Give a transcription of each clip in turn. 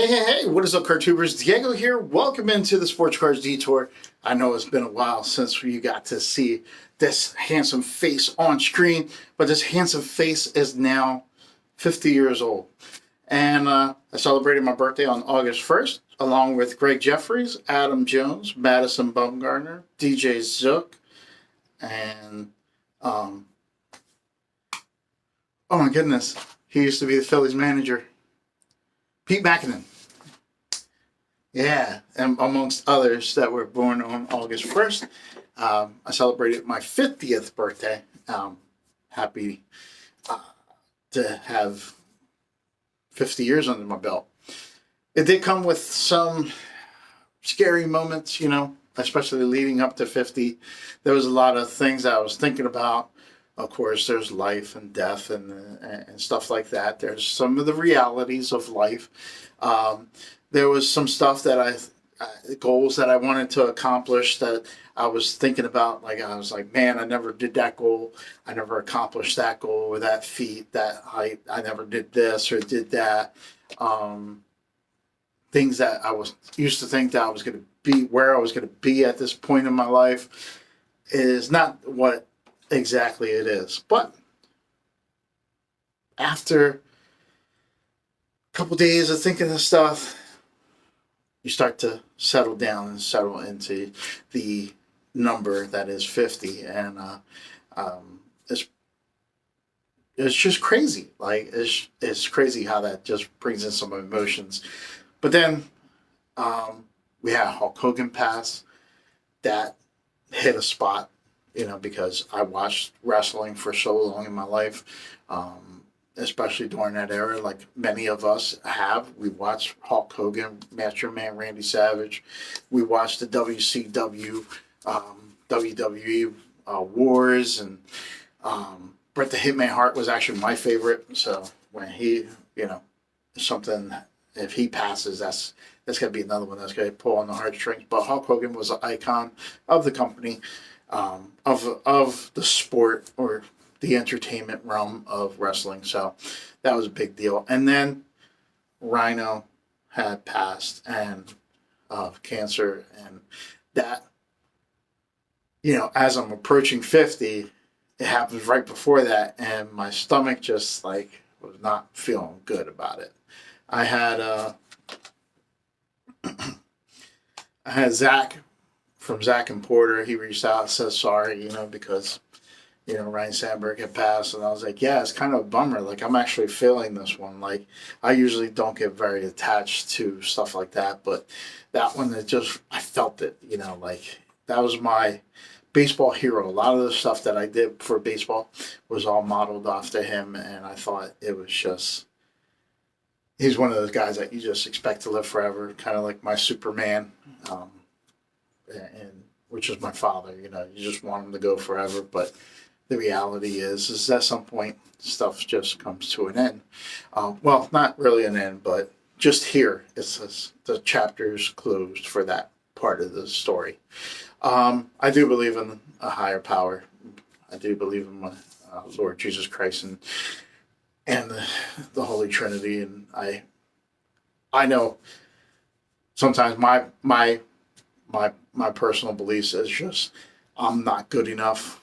Hey, what is up, Cartubers? Diego here. Welcome into the Sports Cars Detour. I know it's been a while since you got to see this handsome face on screen, but this handsome face is now 50 years old. And I celebrated my birthday on August 1st, along with Greg Jeffries, Adam Jones, Madison Bumgarner, DJ Zook, and, oh my goodness, he used to be the Phillies manager, Pete Mackinnon. Yeah, and amongst others that were born on August 1st. I celebrated my 50th birthday. Happy to have 50 years under my belt. It did come with some scary moments, especially leading up to 50. There was a lot of things that I was thinking about. Of course, there's life and death and stuff like that. There's some of the realities of life. There was some stuff that goals that I wanted to accomplish that I was thinking about. Like, I was like, man, I never did that goal. I never accomplished that goal or that feat, that height. I never did this or did that. Things that I used to think that I was going to be, where I was going to be at this point in my life is not what exactly it is. But after a couple days of thinking of stuff, you start to settle down and settle into the number that is 50. And it's just crazy. Like, it's crazy how that just brings in some emotions. But then we had Hulk Hogan pass. That hit a spot, because I watched wrestling for so long in my life, especially during that era, like many of us have. We watched Hulk Hogan, Macho Man Randy Savage. We watched the WCW, WWE Wars, and Bret the Hitman Hart was actually my favorite. So when he, something, if he passes, that's going to be another one that's going to pull on the heartstrings. But Hulk Hogan was an icon of the company, of the sport or the entertainment realm of wrestling. So that was a big deal. And then Ryno had passed and of cancer, and that, as I'm approaching 50, it happens right before that, and my stomach just was not feeling good about it. I had Zach from Zach and Porter. He reached out and said sorry, because Ryan Sandberg had passed, and I was like, yeah, it's kind of a bummer. Like, I'm actually feeling this one. Like, I usually don't get very attached to stuff like that, but that one, I felt it, that was my baseball hero. A lot of the stuff that I did for baseball was all modeled after him, and I thought it was just, he's one of those guys that you just expect to live forever, kind of like my Superman, and which is my father. You just want him to go forever, but the reality is at some point stuff just comes to an end. Well, not really an end, but just here, the chapter's closed for that part of the story. I do believe in a higher power. I do believe in my Lord Jesus Christ and the Holy Trinity. And I know sometimes my personal beliefs is just I'm not good enough.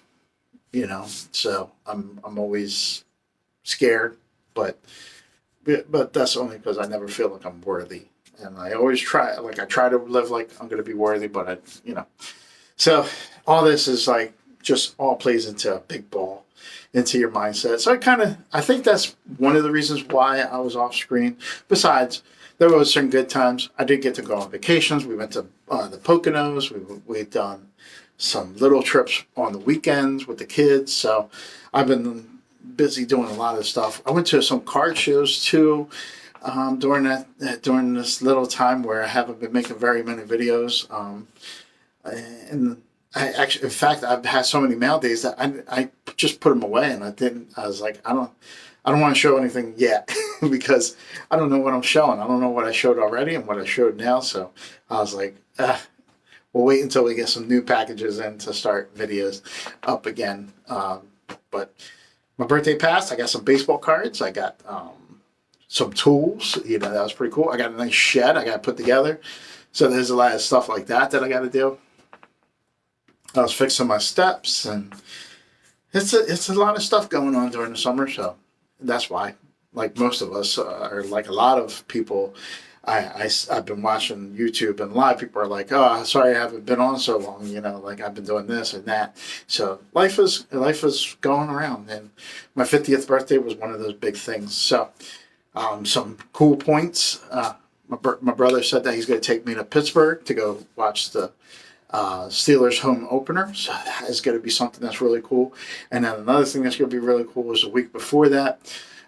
So I'm always scared, but that's only because I never feel like I'm worthy, and I always try to live like I'm going to be worthy, but so all this is just all plays into a big ball, into your mindset. So I think that's one of the reasons why I was off screen. Besides, there was some good times. I did get to go on vacations. We went to the Poconos. We've done some little trips on the weekends with the kids. So I've been busy doing a lot of stuff. I went to some card shows too during this little time where I haven't been making very many videos. And in fact, I've had so many mail days that I just put them away, and I was like, I don't want to show anything yet because I don't know what I'm showing. I don't know what I showed already and what I showed now. So I was like, we'll wait until we get some new packages in to start videos up again. But my birthday passed. I got some baseball cards. I got some tools. That was pretty cool. I got a nice shed I got to put together. So there's a lot of stuff like that I got to do. I was fixing my steps, and it's a lot of stuff going on during the summer. So that's why, like most of us, or like a lot of people, I've been watching YouTube, and a lot of people are like, "Oh, sorry, I haven't been on so long." Like I've been doing this and that. So life is going around, and my 50th birthday was one of those big things. So some cool points. My brother said that he's going to take me to Pittsburgh to go watch the Steelers home opener. So that is going to be something that's really cool. And then another thing that's going to be really cool is the week before that,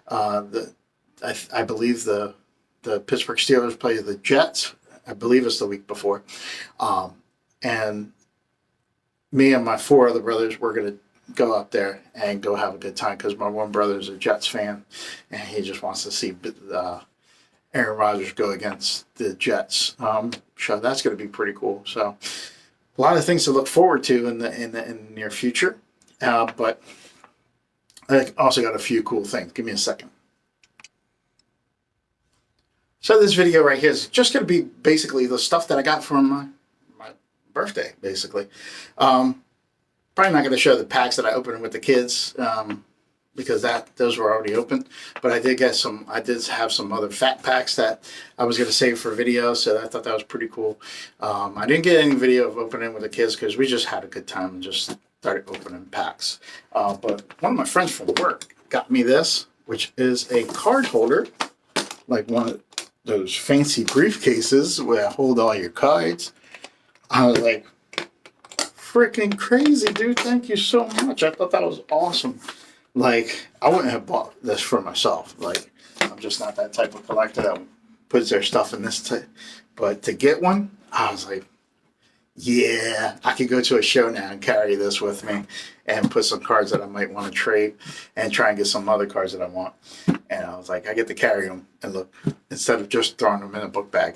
I believe the Pittsburgh Steelers play the Jets. I believe it's the week before. And me and my 4 other brothers, we're going to go up there and go have a good time, because my one brother is a Jets fan, and he just wants to see Aaron Rodgers go against the Jets. So that's going to be pretty cool. So a lot of things to look forward to in the near future. But I also got a few cool things. Give me a second. So this video right here is just going to be basically the stuff that I got from my birthday, basically. Probably not going to show the packs that I opened with the kids, because those were already open. But I did have some other fat packs that I was going to save for video, so I thought that was pretty cool. I didn't get any video of opening with the kids because we just had a good time and just started opening packs. But one of my friends from work got me this, which is a card holder, like one of those fancy briefcases where I hold all your cards. I was like, freaking crazy, dude. Thank you so much. I thought that was awesome. Like, I wouldn't have bought this for myself. Like, I'm just not that type of collector that puts their stuff in this type. But to get one, I was like, yeah, I could go to a show now and carry this with me and put some cards that I might want to trade and try and get some other cards that I want. And I was like, I get to carry them and look, instead of just throwing them in a book bag.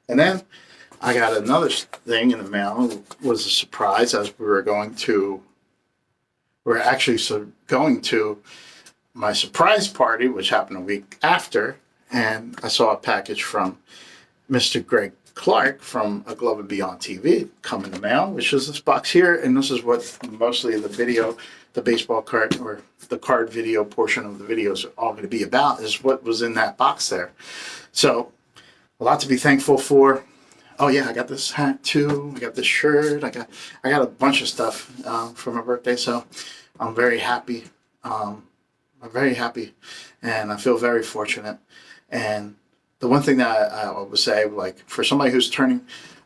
And then I got another thing in the mail. It was a surprise as we were going to my surprise party, which happened a week after, and I saw a package from Mr. Greg Clark from A Glove and Beyond TV come in the mail, which is this box here, and this is what mostly the baseball card or the card video portion of the videos are all going to be about, is what was in that box there. So a lot to be thankful for. Oh yeah, I got this hat too. I got this shirt. I got a bunch of stuff for my birthday, so I'm very happy. I'm very happy, and I feel very fortunate. And the one thing that I would say, like for somebody who's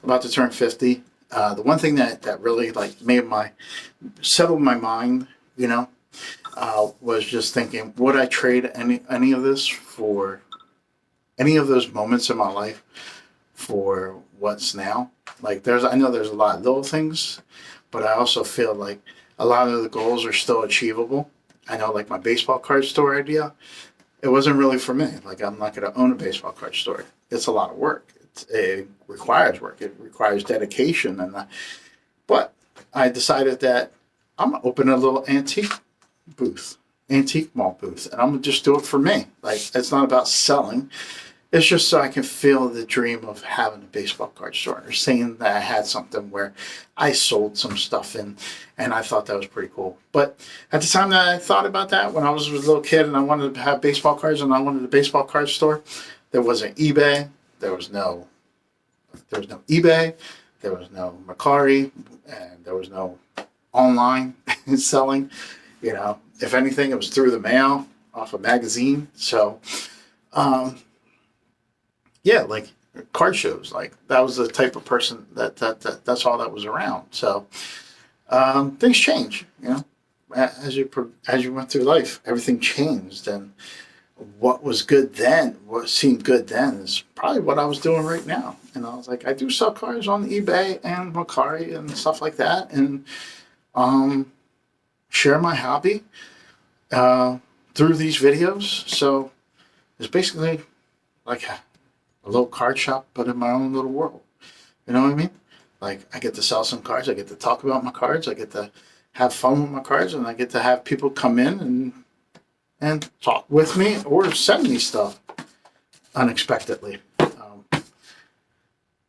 about to turn 50, the one thing that really like settled my mind, was just thinking, would I trade any of this for any of those moments in my life for what's now? Like I know there's a lot of little things, but I also feel like a lot of the goals are still achievable. I know, like my baseball card store idea, it wasn't really for me. Like, I'm not going to own a baseball card store. It's a lot of work. It requires work. It requires dedication. But I decided that I'm going to open a little antique mall booth, and I'm going to just do it for me. Like, it's not about selling. It's just so I can feel the dream of having a baseball card store, or saying that I had something where I sold some stuff in, and I thought that was pretty cool. But at the time that I thought about that, when I was a little kid and I wanted to have baseball cards and I wanted a baseball card store, there wasn't eBay. There was no eBay. There was no Mercari, and there was no online selling. If anything, it was through the mail off a magazine. So, yeah, like card shows, like that was the type of person that's all that was around. So things change, as you went through life, everything changed, and what was good then, what seemed good then, is probably what I was doing right now. And I was like, I do sell cards on eBay and Mercari and stuff like that, and share my hobby through these videos. So it's basically like a little card shop, but in my own little world. You know what I mean? Like, I get to sell some cards. I get to talk about my cards. I get to have fun with my cards, and I get to have people come in and talk with me or send me stuff. unexpectedly.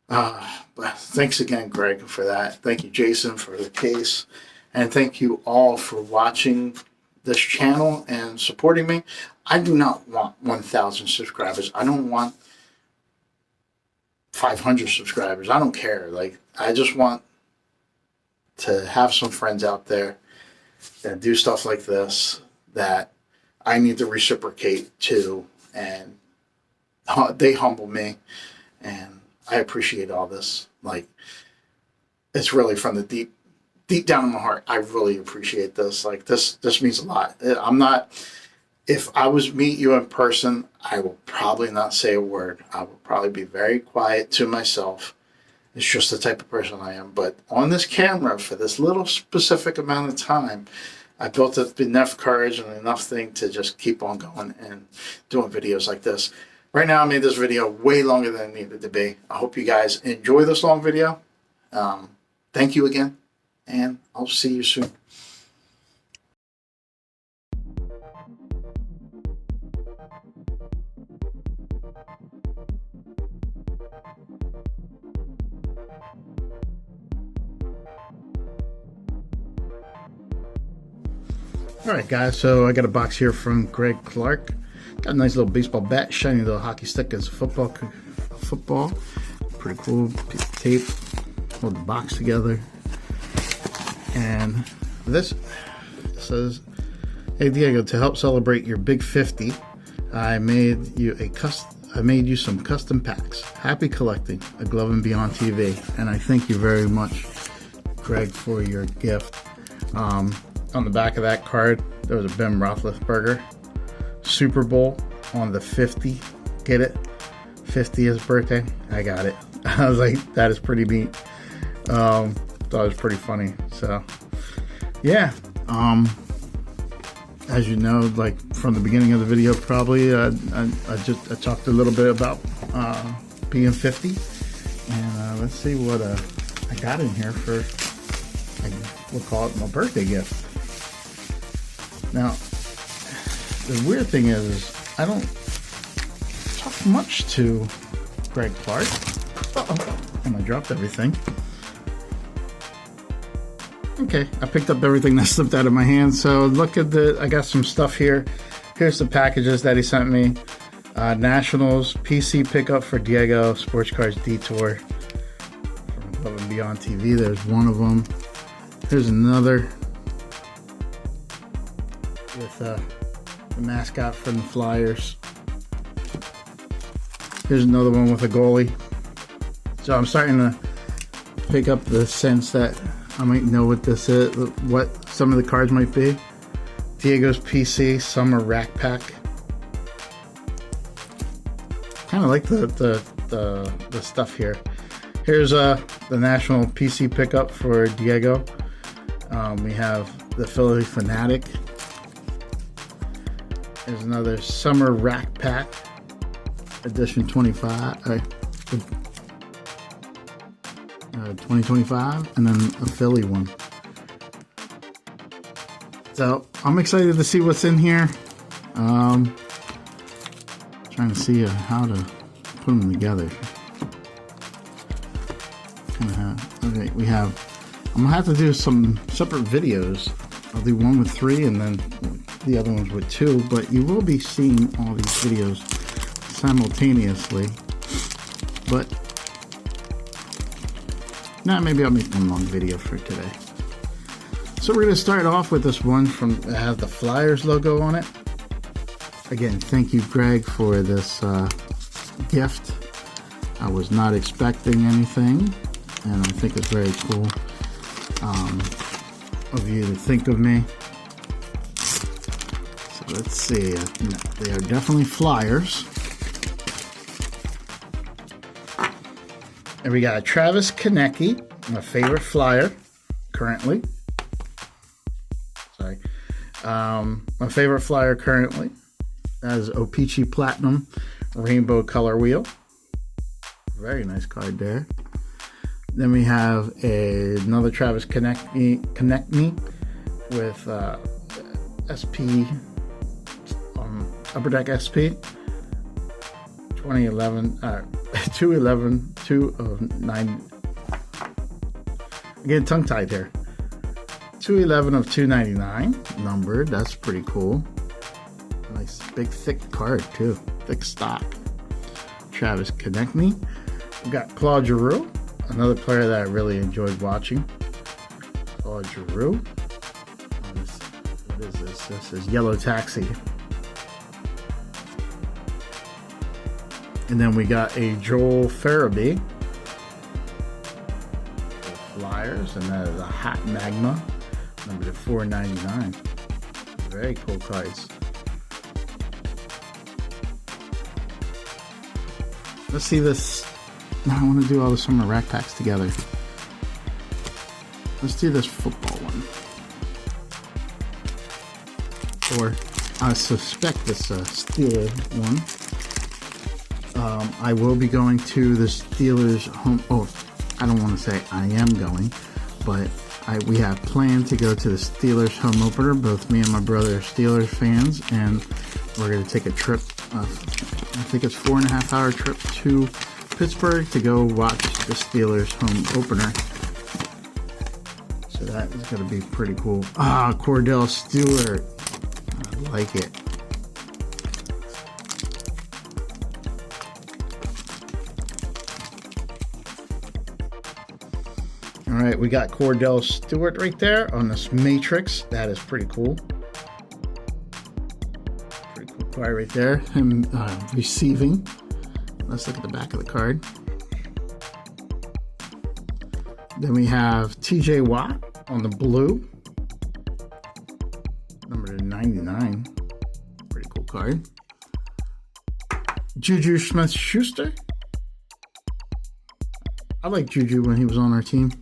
But thanks again, Greg, for that. Thank you, Jason, for the case. And thank you all for watching this channel and supporting me. I do not want 1,000 subscribers. I don't want 500 subscribers. I don't care. Like, I just want to have some friends out there that do stuff like this that I need to reciprocate to, and they humble me, and I appreciate all this. Like, it's really from the deep down in my heart. I really appreciate this. Like, this means a lot. I'm not, if I was meet you in person, I will probably not say a word. I will probably be very quiet to myself. It's just the type of person I am. But on this camera, for this little specific amount of time, I built up enough courage and enough thing to just keep on going and doing videos like this. Right now, I made this video way longer than it needed to be. I hope you guys enjoy this long video. Thank you again, and I'll see you soon. Alright guys, so I got a box here from Greg Clark. Got a nice little baseball bat, shiny little hockey stick as football. Pretty cool piece of tape. Hold the box together. And this says, "Hey Diego, to help celebrate your big 50, I made you some custom packs. Happy collecting, a Glove and Beyond TV." And I thank you very much, Greg, for your gift. On the back of that card, there was a Ben Roethlisberger Super Bowl on the 50. Get it? 50th birthday. I got it. I was like, that is pretty neat. Thought it was pretty funny. So, yeah. As you know, like from the beginning of the video, probably I talked a little bit about being 50, and let's see what I got in here for. We'll call it my birthday gift. Now, the weird thing is I don't talk much to Greg Clark. And I dropped everything. Okay, I picked up everything that slipped out of my hand. So look at I got some stuff here. Here's the packages that he sent me. Nationals, PC pickup for Diego, sports cards Detour from Glove and Beyond TV. There's one of them. Here's another with the mascot from the Flyers. Here's another one with a goalie. So I'm starting to pick up the sense that I might know what this is, what some of the cards might be. Diego's PC Summer Rack Pack. Kind of like the stuff here. Here's the National PC pickup for Diego. We have the Philly Fanatic. There's another Summer Rack Pack, edition 2025, and then a Philly one. So I'm excited to see what's in here. Trying to see how to put them together. Okay, we have. I'm gonna have to do some separate videos. I'll do one with 3 and then the other ones with 2, but you will be seeing all these videos simultaneously. But now maybe I'll make one long video for today. So we're gonna start off with this one that has the Flyers logo on it. Again, thank you, Greg, for this gift. I was not expecting anything, and I think it's very cool of you to think of me. So let's see. They are definitely Flyers. And we got Travis Konecny, my favorite Flyer currently. Sorry. My favorite Flyer currently. That is O-Pee-Chee Platinum Rainbow Color Wheel. Very nice card there. Then we have another Travis Konecny with SP, Upper Deck SP, 2011, 211, 209. Again, tongue tied here. 211 of 299, numbered. That's pretty cool. Nice big thick card too, thick stock. Travis Konechny. We got Claude Giroux, another player that I really enjoyed watching. Claude Giroux. What is this? This is Yellow Taxi. And then we got a Joel Farabee. Flyers, and that is a Hot Magma, number to 499. Very cool cards. Let's see this. Now I want to do all the summer rack packs together. Let's do this football one. Or I suspect this Steeler one. I will be going to the Steelers home. Oh, I don't want to say I am going, but we have planned to go to the Steelers home opener. Both me and my brother are Steelers fans, and we're going to take a trip. I think it's 4.5 hour trip to Pittsburgh to go watch the Steelers home opener. So that is going to be pretty cool. Ah, Cordell Stewart. I like it. All right, we got Cordell Stewart right there on this Matrix. That is pretty cool. Pretty cool card right there. Him receiving. Let's look at the back of the card. Then we have TJ Watt on the blue. Number 99. Pretty cool card. Juju Smith-Schuster. I like Juju when he was on our team.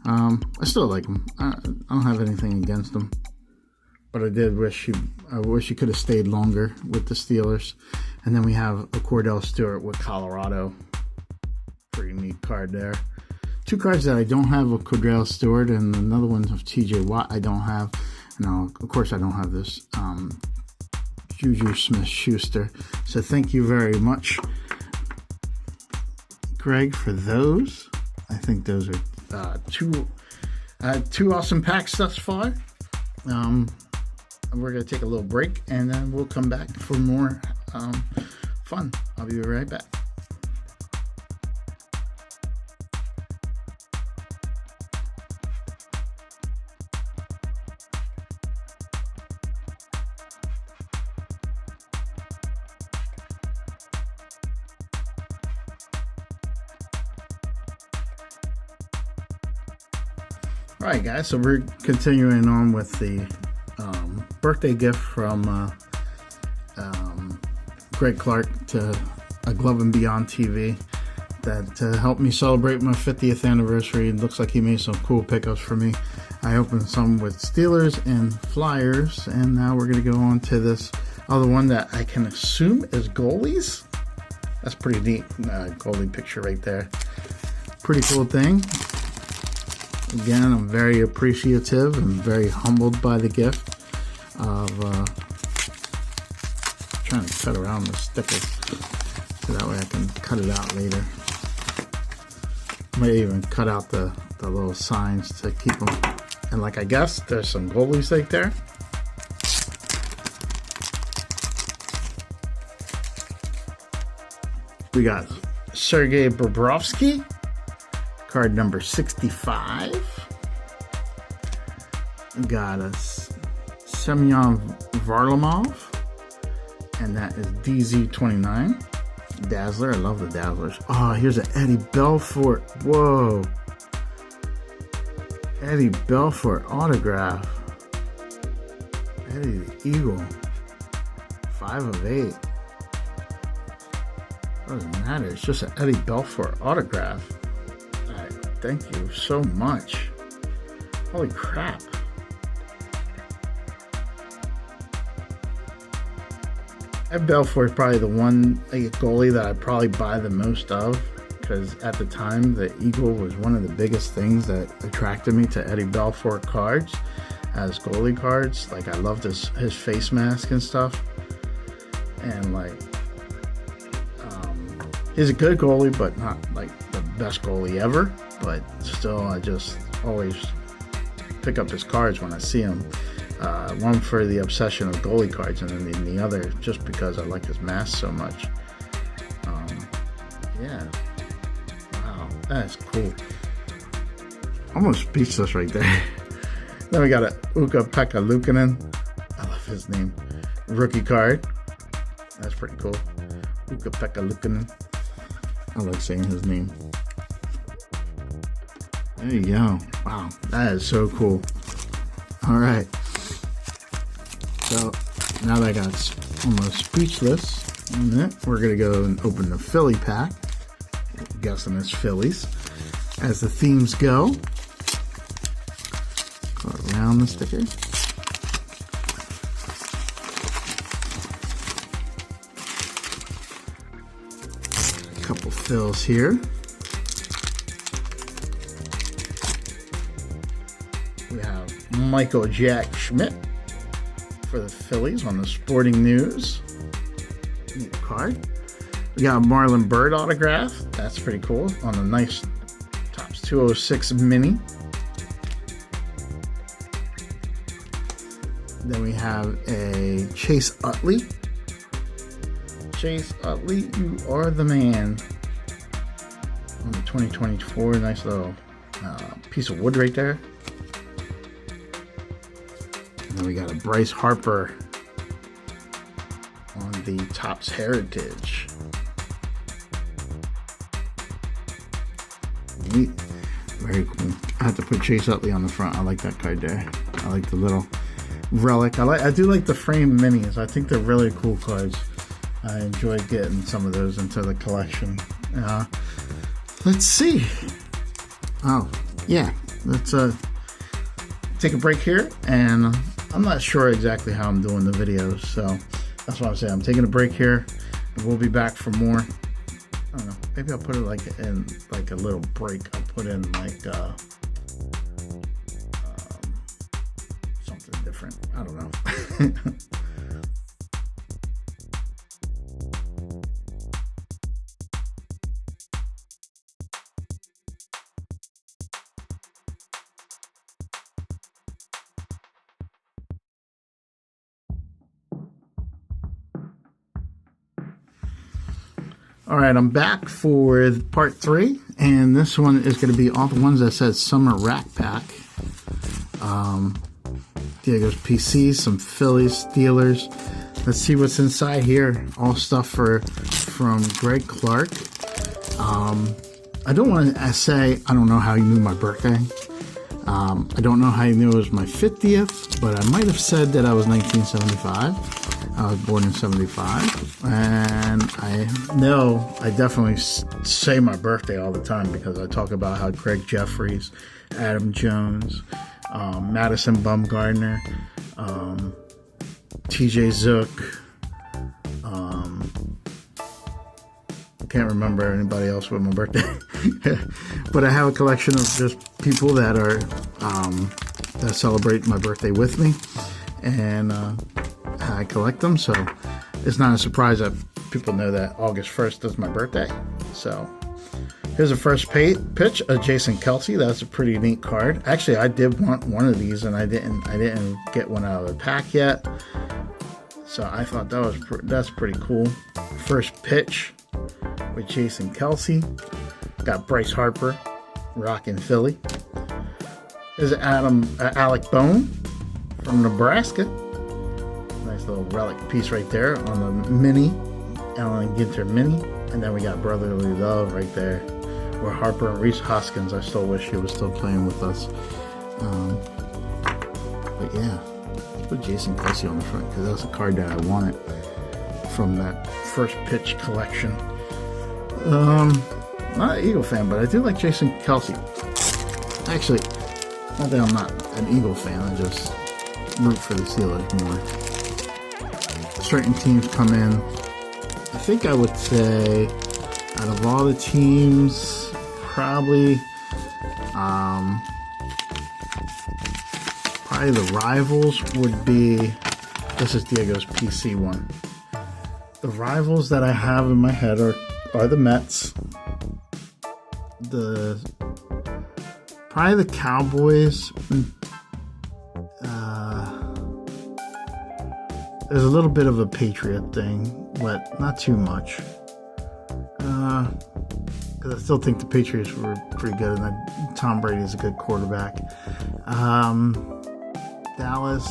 I still like him. I don't have anything against him, but I wish he could have stayed longer with the Steelers. And then we have a Cordell Stewart with Colorado. Pretty neat card there. Two cards that I don't have of Cordell Stewart, and another one of TJ Watt I don't have. And of course I don't have this Juju Smith-Schuster. So thank you very much, Greg, for those. I think those are two awesome packs thus far. We're going to take a little break, and then we'll come back for more fun. I'll be right back. Alright guys, so we're continuing on with the birthday gift from Greg Clark to A Glove and Beyond TV that helped me celebrate my 50th anniversary. It looks like he made some cool pickups for me. I opened some with Steelers and Flyers, and now we're going to go on to this other one that I can assume is goalies. That's pretty neat goalie picture right there. Pretty cool thing. Again, I'm very appreciative and very humbled by the gift of trying to cut around the stickers so that way I can cut it out later. Might even cut out the little signs to keep them. And like I guess there's some goalies right there. We got Sergei Bobrovsky. Card number 65. Got a Semyon Varlamov, and that is DZ29. Dazzler, I love the Dazzlers. Oh, here's an Eddie Belfort. Whoa. Eddie Belfort autograph. Eddie the Eagle. 5 of 8. Doesn't matter, it's just an Eddie Belfort autograph. Thank you so much. Holy crap. Ed Belfour is probably the one goalie that I probably buy the most of, because at the time the Eagle was one of the biggest things that attracted me to Eddie Belfour cards as goalie cards. Like I loved his face mask and stuff. And like He's a good goalie, but not like the best goalie ever. But still, I just always pick up his cards when I see him. One for the obsession of goalie cards, and then the other just because I like his mask so much. Yeah. Wow, that's cool. Almost speechless right there. Then we got a Ukko-Pekka Luukkonen. I love his name. Rookie card. That's pretty cool. Ukko-Pekka Luukkonen. I like saying his name. There you go. Wow, that is so cool. All right. So now that I got almost speechless, we're gonna go and open the Philly pack. I'm guessing it's Phillies. As the themes go, go around the sticker. A couple fills here. We have Michael Jack Schmidt for the Phillies on the Sporting News. Neat card. We got a Marlon Bird autograph. That's pretty cool. On the nice Topps 206 mini. Then we have a Chase Utley. Chase Utley, you are the man. On the 2024, nice little piece of wood right there. And then we got a Bryce Harper on the Topps Heritage. Neat. Very cool. I have to put Chase Utley on the front. I like that card there. I like the little relic. I do like the frame minis. I think they're really cool cards. I enjoyed getting some of those into the collection. Let's see. Oh, yeah. Let's take a break here, and I'm not sure exactly how I'm doing the videos, so that's what I'm saying. I'm taking a break here, and we'll be back for more. I don't know. Maybe I'll put it like in like a little break. I'll put in like something different. I don't know. All right, I'm back for part 3, and this one is going to be all the ones that said Summer Rack Pack. Diego's PC, some Phillies, Steelers. Let's see what's inside here. All stuff from Greg Clark. I don't want to say I don't know how he knew my birthday. I don't know how he knew it was my 50th, but I might have said that I was 1975. I was born in 75, and I know I definitely say my birthday all the time because I talk about how Craig Jeffries, Adam Jones, Madison Bumgarner, TJ Zook, I can't remember anybody else with my birthday, but I have a collection of just people that are that celebrate my birthday with me, and I collect them, so it's not a surprise that people know that August 1st is my birthday. So here's the first pitch of Jason Kelce. That's a pretty neat card. Actually, I did want one of these, and I didn't get one out of the pack yet. So I thought that's pretty cool. First pitch with Jason Kelce. Got Bryce Harper rocking Philly. Here's Alec Bone from Nebraska. Nice little relic piece right there on the mini, Allen Ginter mini. And then we got Brotherly Love right there, where Harper and Reese Hoskins, I still wish he was still playing with us. But yeah, let's put Jason Kelce on the front because that's a card that I wanted from that first pitch collection. Not an Eagle fan, but I do like Jason Kelce. Actually, not that I'm not an Eagle fan, I just root for the Steelers more. Certain teams come in. I think I would say out of all the teams, probably the rivals would be, this is Diego's PC one. The rivals that I have in my head are are the Mets. Probably the Cowboys. There's a little bit of a Patriot thing, but not too much. Because I still think the Patriots were pretty good, and Tom Brady is a good quarterback. Dallas,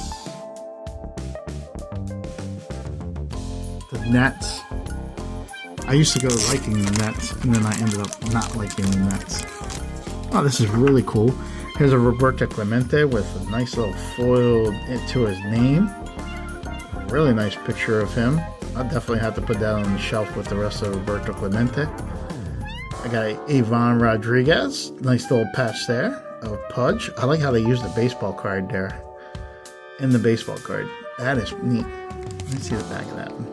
the Nets. I used to go liking the Nets, and then I ended up not liking the Nets. Oh, this is really cool. Here's a Roberto Clemente with a nice little foil to his name. Really nice picture of him. I'll definitely have to put that on the shelf with the rest of Roberto Clemente. I got Ivan Rodriguez. Nice little patch there of Pudge. I like how they use the baseball card there. In the baseball card. That is neat. Let me see the back of that one.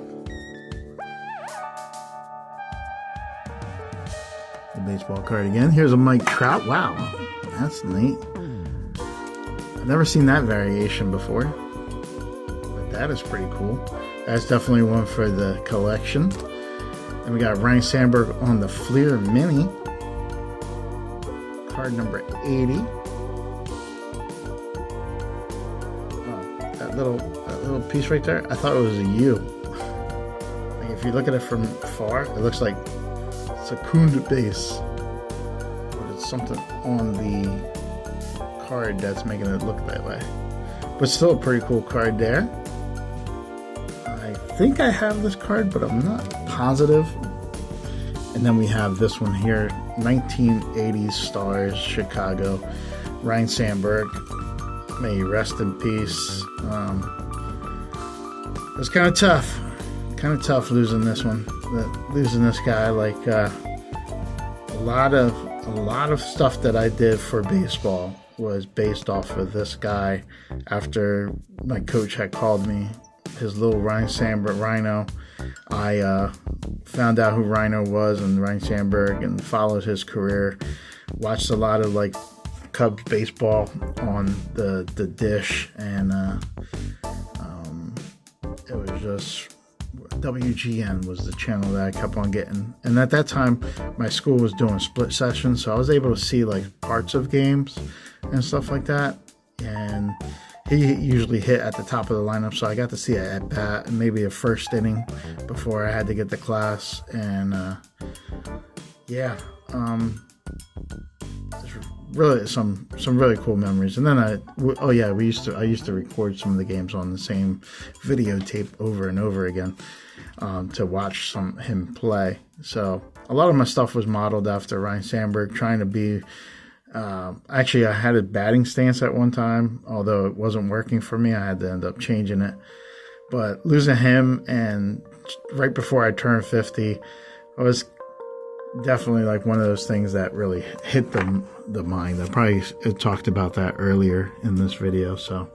The baseball card again. Here's a Mike Trout. Wow. That's neat. I've never seen that variation before. But that is pretty cool. That's definitely one for the collection. Then we got Ryno Sandberg on the Fleer Mini. Card number 80. Oh, that little piece right there, I thought it was a U. Like if you look at it from far, it looks like Secund base. But it's something on the card that's making it look that way. But still a pretty cool card there. I think I have this card, but I'm not positive. And then we have this one here, 1980s Stars, Chicago, Ryno Sandberg. May he rest in peace. It was kind of tough losing this one, losing this guy. Like a lot of stuff that I did for baseball was based off of this guy. After my coach had called me his little Ryno Sandberg Ryno, I found out who Ryno was and Ryno Sandberg and followed his career. Watched a lot of like Cubs baseball on the dish, and it was just WGN was the channel that I kept on getting. And at that time, my school was doing split sessions, so I was able to see like parts of games and stuff like that. And he usually hit at the top of the lineup, so I got to see it at bat and maybe a first inning before I had to get to class. And really some really cool memories. And then I used to record some of the games on the same videotape over and over again to watch him play. So a lot of my stuff was modeled after Ryno Sandberg, trying to be actually I had a batting stance at one time, although it wasn't working for me. I had to end up changing it. But losing him, and right before I turned 50, I was definitely like one of those things that really hit the mind. I probably talked about that earlier in this video. So,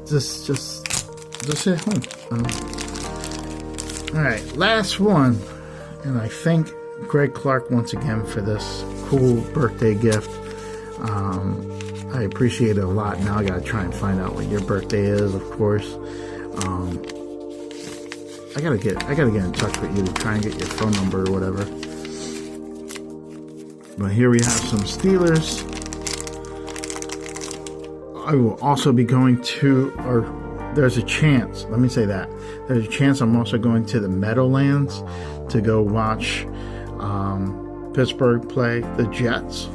just hit home. All right, last one, and I thank Greg Clark once again for this cool birthday gift. I appreciate it a lot. Now I gotta try and find out what your birthday is, of course. I gotta get in touch with you to try and get your phone number or whatever. But here we have some Steelers. I will also be going to, or there's a chance, let me say that, there's a chance I'm also going to the Meadowlands to go watch Pittsburgh play the Jets.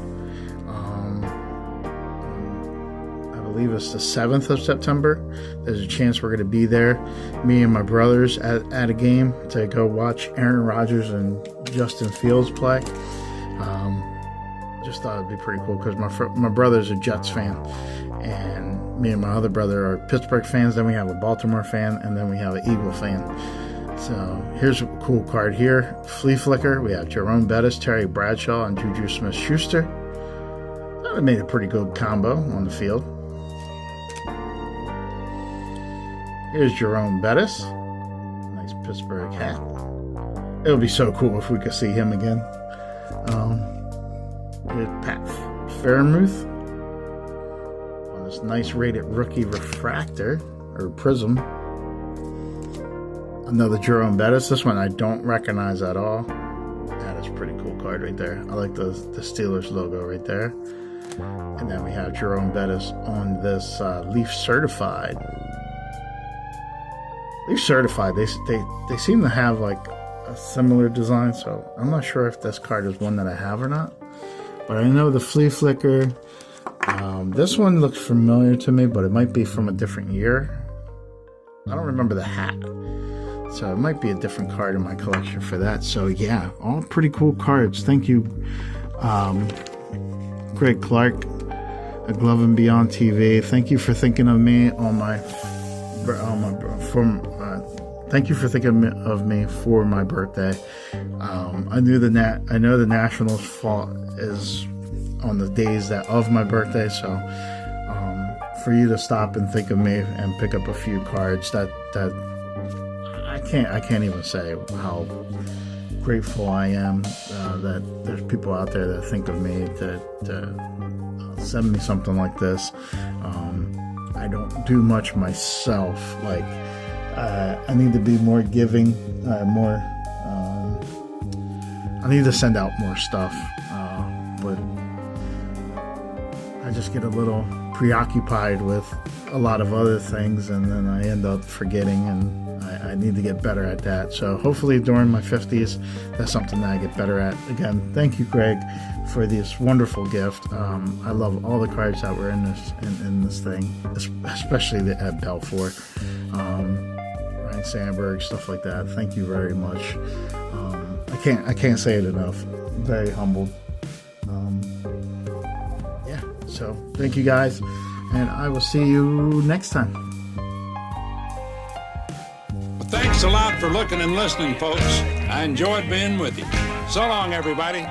I believe it's the 7th of September. There's a chance we're going to be there, me and my brothers at a game to go watch Aaron Rodgers and Justin Fields play. Just thought it'd be pretty cool because my brother's a Jets fan, and me and my other brother are Pittsburgh fans. Then we have a Baltimore fan, and then we have an Eagle fan. So here's a cool card here. Flea Flicker. We have Jerome Bettis, Terry Bradshaw, and Juju Smith-Schuster. That made a pretty good combo on the field. Here's Jerome Bettis. Nice Pittsburgh hat. It would be so cool if we could see him again. Here's Pat Fairmouth on this nice rated rookie refractor or prism. Another Jerome Bettis. This one I don't recognize at all. That is a pretty cool card right there. I like the Steelers logo right there. And then we have Jerome Bettis on this Leaf Certified. Leaf Certified, they seem to have like a similar design, so I'm not sure if this card is one that I have or not. But I know the Flea Flicker. This one looks familiar to me, but it might be from a different year. I don't remember the hat. So it might be a different card in my collection for that. So yeah, all pretty cool cards. Thank you, Greg Clark, A Glove and Beyond TV. Thank you for thinking of me thank you for thinking of me for my birthday. I know the Nationals fall is on the days of my birthday, so for you to stop and think of me and pick up a few cards, that I can't even say how grateful I am that there's people out there that think of me to send me something like this. I don't do much myself. Like I need to be more giving, I need to send out more stuff, but I just get a little preoccupied with a lot of other things, and then I end up forgetting, and I need to get better at that. So hopefully during my 50s, that's something that I get better at. Again, thank you, Greg, for this wonderful gift. I love all the cards that were in this thing, especially at Belfort, Ryan Sandberg, stuff like that. Thank you very much. I can't say it enough. I'm very humbled. Yeah. So thank you guys, and I will see you next time. Thanks a lot for looking and listening, folks. I enjoyed being with you. So long, everybody.